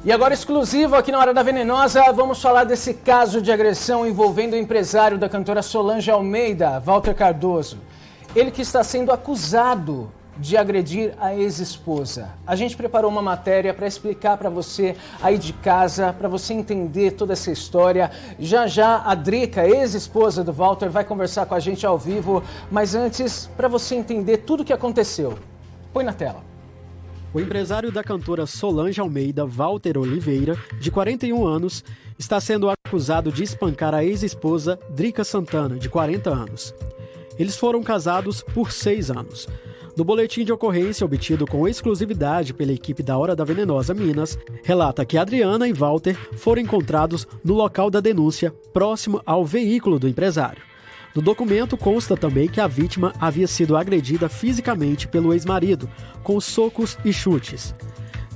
E agora, exclusivo aqui na Hora da Venenosa, vamos falar desse caso de agressão envolvendo o empresário da cantora Solange Almeida, Walter Cardoso. Ele que está sendo acusado de agredir a ex-esposa. A gente preparou uma matéria para explicar para você aí de casa, para você entender toda essa história. Já já a Drica, ex-esposa do Walter, vai conversar com a gente ao vivo, mas antes, para você entender tudo o que aconteceu. Põe na tela. O empresário da cantora Solange Almeida, Walter Oliveira, de 41 anos, está sendo acusado de espancar a ex-esposa Drica Santana, de 40 anos. Eles foram casados por 6 anos. No boletim de ocorrência obtido com exclusividade pela equipe da Hora da Venenosa Minas, relata que Adriana e Walter foram encontrados no local da denúncia, próximo ao veículo do empresário. No documento consta também que a vítima havia sido agredida fisicamente pelo ex-marido, com socos e chutes.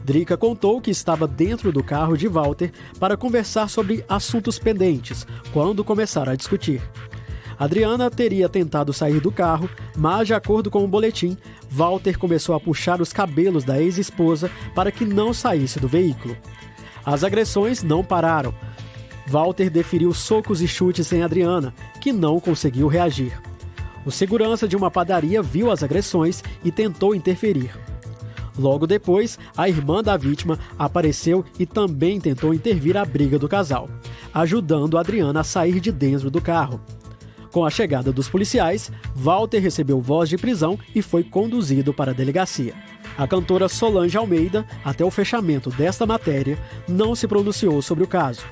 Drica contou que estava dentro do carro de Walter para conversar sobre assuntos pendentes, quando começaram a discutir. Adriana teria tentado sair do carro, mas, de acordo com o boletim, Walter começou a puxar os cabelos da ex-esposa para que não saísse do veículo. As agressões não pararam. Walter deferiu socos e chutes em Adriana, que não conseguiu reagir. O segurança de uma padaria viu as agressões e tentou interferir. Logo depois, a irmã da vítima apareceu e também tentou intervir a briga do casal, ajudando Adriana a sair de dentro do carro. Com a chegada dos policiais, Walter recebeu voz de prisão e foi conduzido para a delegacia. A cantora Solange Almeida, até o fechamento desta matéria, não se pronunciou sobre o caso.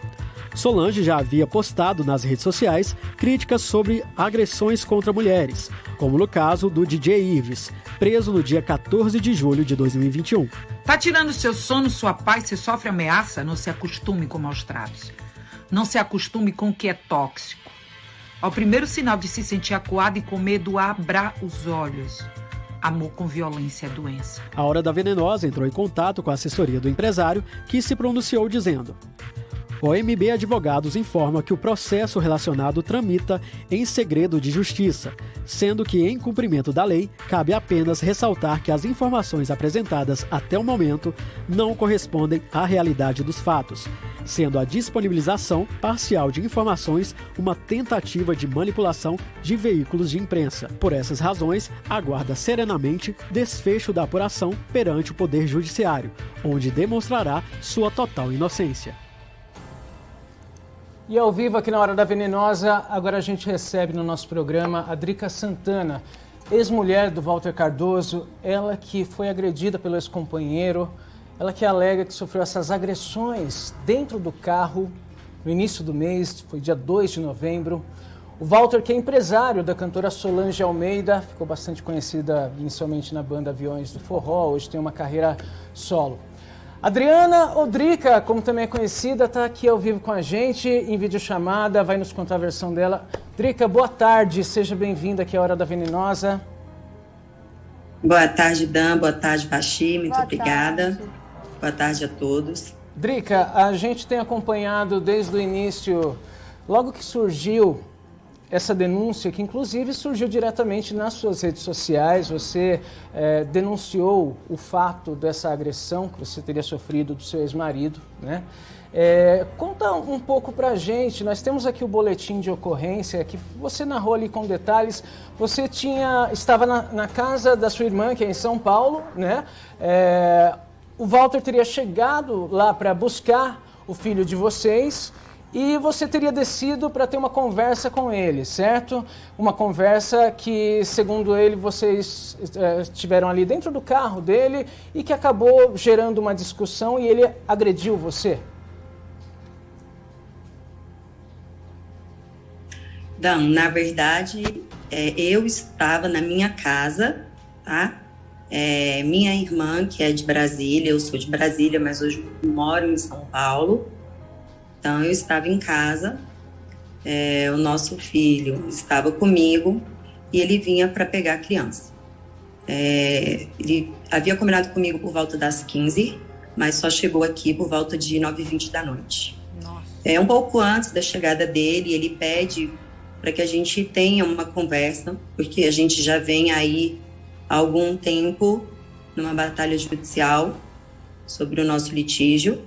Solange já havia postado nas redes sociais críticas sobre agressões contra mulheres, como no caso do DJ Ives, preso no dia 14 de julho de 2021. Tá tirando seu sono, sua paz, você sofre ameaça? Não se acostume com maus tratos. Não se acostume com o que é tóxico. Ao primeiro sinal de se sentir acuado e com medo, abra os olhos. Amor com violência é doença. A Hora da Venenosa entrou em contato com a assessoria do empresário, que se pronunciou dizendo: o OMB Advogados informa que o processo relacionado tramita em segredo de justiça, sendo que, em cumprimento da lei, cabe apenas ressaltar que as informações apresentadas até o momento não correspondem à realidade dos fatos, sendo a disponibilização parcial de informações uma tentativa de manipulação de veículos de imprensa. Por essas razões, aguarda serenamente desfecho da apuração perante o Poder Judiciário, onde demonstrará sua total inocência. E ao vivo aqui na Hora da Venenosa, agora a gente recebe no nosso programa a Drica Santana, ex-mulher do Walter Cardoso, ela que foi agredida pelo ex-companheiro, ela que alega que sofreu essas agressões dentro do carro no início do mês, foi dia 2 de novembro. O Walter, que é empresário da cantora Solange Almeida, ficou bastante conhecida inicialmente na banda Aviões do Forró, hoje tem uma carreira solo. Adriana, ou Drica, como também é conhecida, está aqui ao vivo com a gente, em videochamada, vai nos contar a versão dela. Drica, boa tarde, seja bem-vinda aqui à Hora da Venenosa. Boa tarde, Dan, boa tarde, Vaxi, muito obrigada. Boa tarde a todos. Drica, a gente tem acompanhado desde o início, logo que surgiu essa denúncia, que inclusive surgiu diretamente nas suas redes sociais, você denunciou o fato dessa agressão que você teria sofrido do seu ex-marido, né? Conta um pouco pra gente, nós temos aqui o boletim de ocorrência, que você narrou ali com detalhes, você estava na casa da sua irmã, que é em São Paulo, né? O Walter teria chegado lá para buscar o filho de vocês, e você teria descido para ter uma conversa com ele, certo? Uma conversa que, segundo ele, vocês estiveram ali dentro do carro dele e que acabou gerando uma discussão e ele agrediu você. Dan, na verdade, eu estava na minha casa, tá? Minha irmã, que é de Brasília, eu sou de Brasília, mas hoje moro em São Paulo. Então, eu estava em casa, o nosso filho estava comigo e ele vinha para pegar a criança. Ele havia combinado comigo por volta das 15, mas só chegou aqui por volta de 9h20 da noite. Nossa. Um pouco antes da chegada dele, ele pede para que a gente tenha uma conversa, porque a gente já vem aí há algum tempo numa batalha judicial sobre o nosso litígio.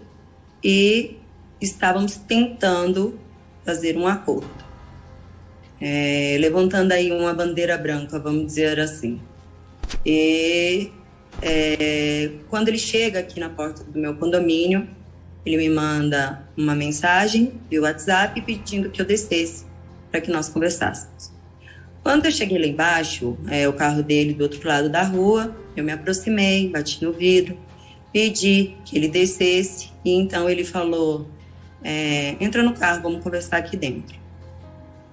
e estávamos tentando fazer um acordo, levantando aí uma bandeira branca, vamos dizer assim. E quando ele chega aqui na porta do meu condomínio, ele me manda uma mensagem via WhatsApp pedindo que eu descesse para que nós conversássemos. Quando eu cheguei lá embaixo, o carro dele do outro lado da rua, eu me aproximei, bati no vidro, pedi que ele descesse e então ele falou: entra no carro, vamos conversar aqui dentro.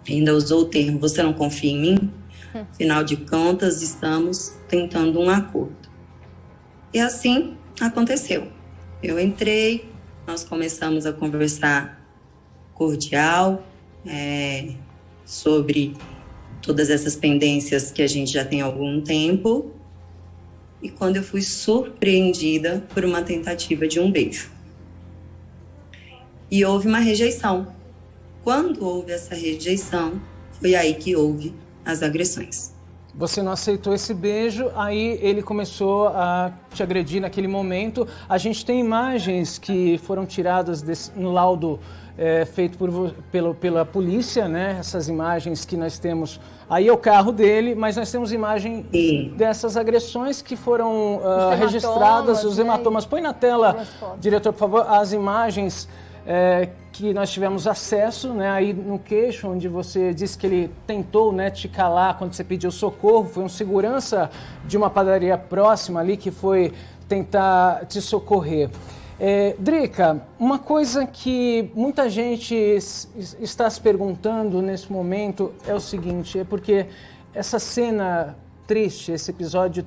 Ainda usou o termo: você não confia em mim? Afinal de contas, estamos tentando um acordo. E assim aconteceu. Eu entrei, nós começamos a conversar cordial, sobre todas essas pendências que a gente já tem há algum tempo. E quando eu fui surpreendida por uma tentativa de um beijo. E houve uma rejeição. Quando houve essa rejeição, foi aí que houve as agressões. Você não aceitou esse beijo, aí ele começou a te agredir naquele momento. A gente tem imagens que foram tiradas no laudo feito pela polícia, né? Essas imagens que nós temos, aí é o carro dele, mas nós temos imagem dessas agressões que foram registradas, os hematomas. Põe na tela, diretor, por favor, as imagens que nós tivemos acesso, né, aí no queixo, onde você disse que ele tentou, né, te calar quando você pediu socorro. Foi um segurança de uma padaria próxima ali que foi tentar te socorrer. Drica, uma coisa que muita gente está se perguntando nesse momento é o seguinte, porque essa cena triste, esse episódio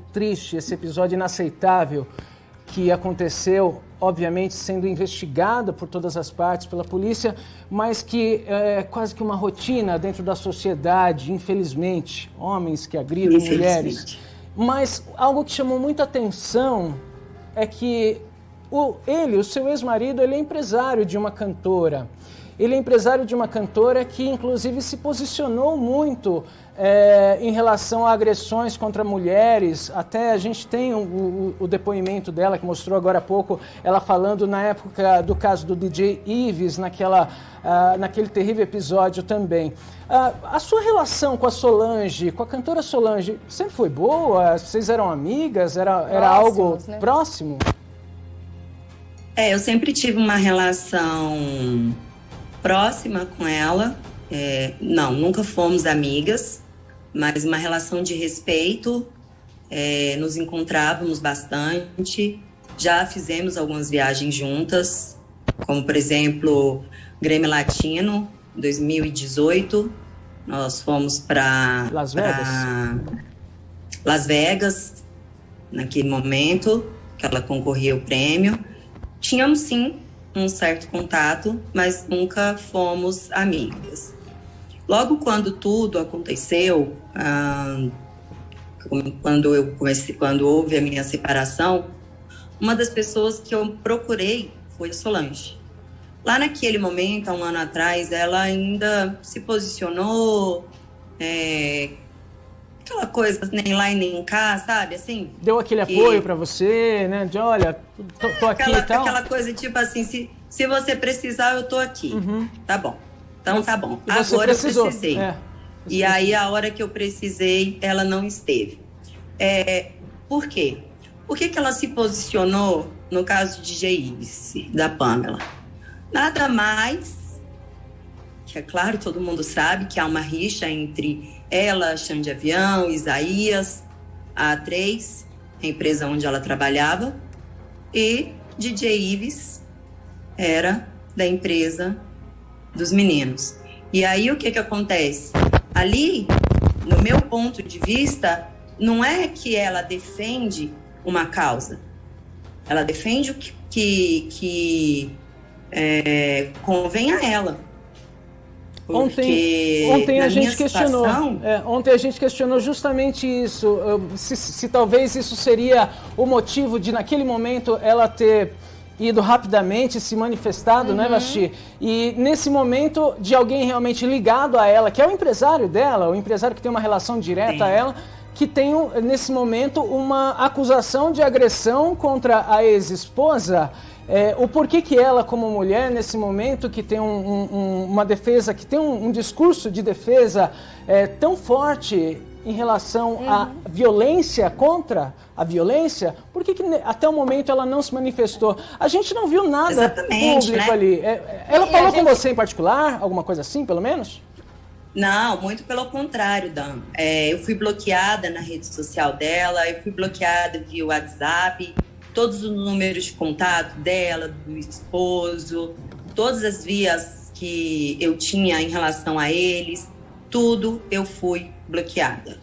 inaceitável que aconteceu, obviamente sendo investigada por todas as partes, pela polícia, mas que é quase que uma rotina dentro da sociedade, infelizmente, homens que agridem mulheres. Mas algo que chamou muita atenção é que o seu ex-marido, ele é empresário de uma cantora. Ele é empresário de uma cantora que, inclusive, se posicionou muito em relação a agressões contra mulheres. Até a gente tem o depoimento dela, que mostrou agora há pouco, ela falando na época do caso do DJ Ives, naquele terrível episódio também. A sua relação com a Solange, com a cantora Solange, sempre foi boa? Vocês eram amigas? Era algo próximo? Eu sempre tive uma relação próxima com ela. Não, nunca fomos amigas, mas uma relação de respeito. Nos encontrávamos bastante. Já fizemos algumas viagens juntas, como, por exemplo, Grêmio Latino, 2018. Nós fomos para Las Vegas, naquele momento que ela concorria ao prêmio. Tínhamos, sim, um certo contato, mas nunca fomos amigas. Logo quando tudo aconteceu, quando houve a minha separação, uma das pessoas que eu procurei foi a Solange. Lá naquele momento, há um ano atrás, ela ainda se posicionou, aquela coisa nem lá e nem cá, sabe, assim? Deu aquele apoio pra você, né, de olha, tô aqui e tal. Aquela coisa tipo assim, se você precisar, eu tô aqui. Tá bom, então tá bom. Agora eu precisei. E aí, a hora que eu precisei, ela não esteve. Por quê? Por que ela se posicionou no caso de DJ Ives, da Pamela? Nada mais que, é claro, todo mundo sabe que há uma rixa entre ela, Xande Avião, Isaías, a A3, a empresa onde ela trabalhava, e DJ Ives era da empresa dos meninos. E aí o que acontece? Ali, no meu ponto de vista, não é que ela defende uma causa, ela defende o que convém a ela. Ontem a gente questionou. Ontem a gente questionou justamente isso. Se talvez isso seria o motivo de, naquele momento, ela ter ido rapidamente, se manifestado, né, Vasti? E nesse momento, de alguém realmente ligado a ela, que é o empresário dela, o empresário que tem uma relação direta a ela, que tem, nesse momento, uma acusação de agressão contra a ex-esposa. o porquê que ela, como mulher, nesse momento que tem uma defesa, que tem um discurso de defesa tão forte em relação à violência, contra a violência, por que até o momento ela não se manifestou? A gente não viu nada público, né, ali. Ela falou com você em particular, alguma coisa assim, pelo menos? Não, muito pelo contrário, Dan. Eu fui bloqueada na rede social dela, eu fui bloqueada via WhatsApp, todos os números de contato dela, do esposo, todas as vias que eu tinha em relação a eles, tudo eu fui bloqueada.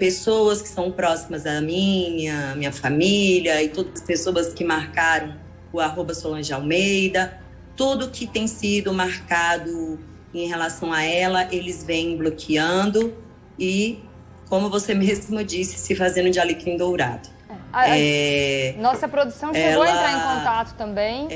Pessoas que são próximas a minha família e todas as pessoas que marcaram o @Solange Almeida, tudo que tem sido marcado em relação a ela, eles vêm bloqueando e, como você mesmo disse, se fazendo de alecrim dourado. Nossa produção chegou a entrar em contato também.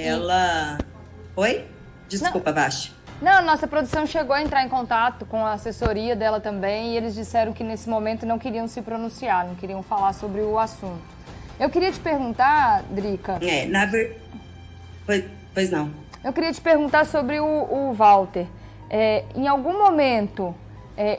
Oi? Desculpa, Vasti. Não, nossa produção chegou a entrar em contato com a assessoria dela também e eles disseram que nesse momento não queriam se pronunciar, não queriam falar sobre o assunto. Eu queria te perguntar, Drica... Pois não. Eu queria te perguntar sobre o Walter. Em algum momento,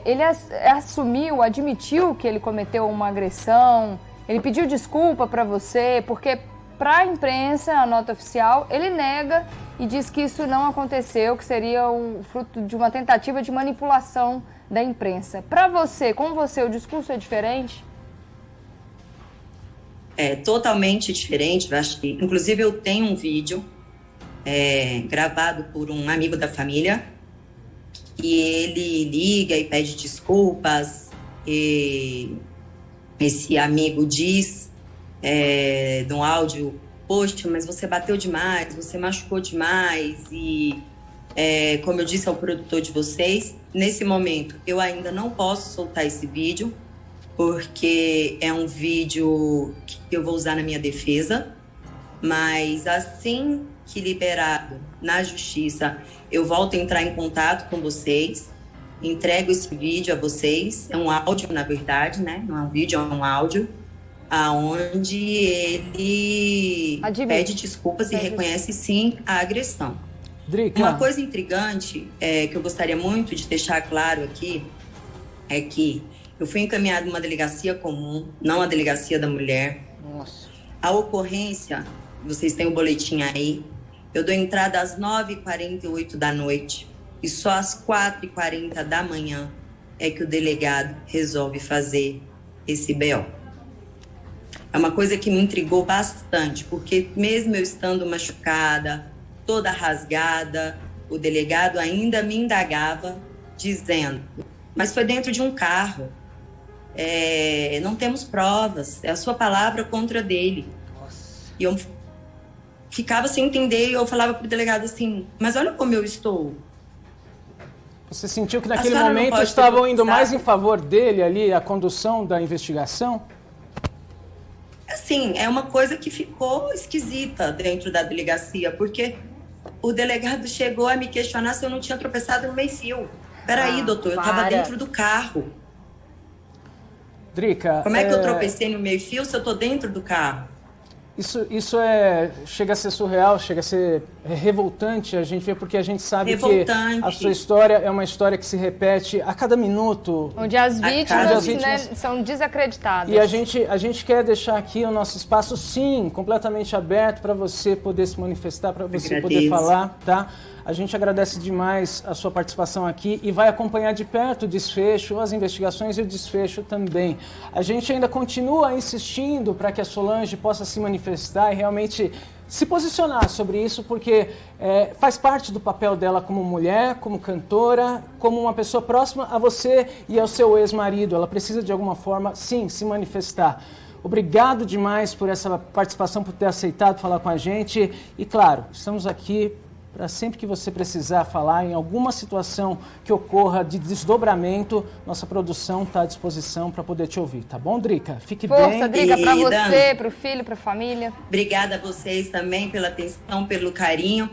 ele assumiu, admitiu que ele cometeu uma agressão, ele pediu desculpa para você, porque para a imprensa, a nota oficial, ele nega e diz que isso não aconteceu, que seria o fruto de uma tentativa de manipulação da imprensa. Para você, com você, o discurso é diferente? É totalmente diferente, acho que, inclusive eu tenho um vídeo gravado por um amigo da família, e ele liga e pede desculpas, e esse amigo diz no áudio: poxa, mas você bateu demais, você machucou demais, e como eu disse ao produtor de vocês, nesse momento eu ainda não posso soltar esse vídeo, porque é um vídeo que eu vou usar na minha defesa, mas assim que liberado na justiça, eu volto a entrar em contato com vocês, entrego esse vídeo a vocês, é um áudio, na verdade, né? Não é um vídeo, é um áudio, aonde ele pede desculpas e reconhece, sim, a agressão. Drica. Uma coisa intrigante que eu gostaria muito de deixar claro aqui é que eu fui encaminhada numa delegacia comum, não a delegacia da mulher. Nossa. A ocorrência, vocês têm o boletim aí, eu dou entrada às 9h48 da noite e só às 4h40 da manhã é que o delegado resolve fazer esse BO. É uma coisa que me intrigou bastante, porque mesmo eu estando machucada, toda rasgada, o delegado ainda me indagava, dizendo: mas foi dentro de um carro, não temos provas, é a sua palavra contra dele. Nossa. E eu ficava sem entender, e eu falava pro delegado assim: mas olha como eu estou. Você sentiu que naquele momento estavam indo mais em favor dele ali, a condução da investigação? Assim, é uma coisa que ficou esquisita dentro da delegacia, porque o delegado chegou a me questionar se eu não tinha tropeçado no meio-fio. Peraí, doutor, eu estava dentro do carro. Drica, como é que eu tropecei no meio-fio se eu estou dentro do carro? Isso chega a ser surreal, chega a ser revoltante a gente ver, porque a gente sabe que a sua história é uma história que se repete a cada minuto. Onde as vítimas, né, são desacreditadas. E a gente quer deixar aqui o nosso espaço, sim, completamente aberto para você poder se manifestar, para você poder falar, tá? A gente agradece demais a sua participação aqui e vai acompanhar de perto o desfecho, as investigações e o desfecho também. A gente ainda continua insistindo para que a Solange possa se manifestar e realmente se posicionar sobre isso, porque faz parte do papel dela como mulher, como cantora, como uma pessoa próxima a você e ao seu ex-marido. Ela precisa de alguma forma, sim, se manifestar. Obrigado demais por essa participação, por ter aceitado falar com a gente. E claro, estamos aqui para sempre que você precisar falar em alguma situação que ocorra de desdobramento, nossa produção está à disposição para poder te ouvir, tá bom, Drica? Fique bem. Força, Drica, para você, para o filho, para a família. Obrigada a vocês também pela atenção, pelo carinho.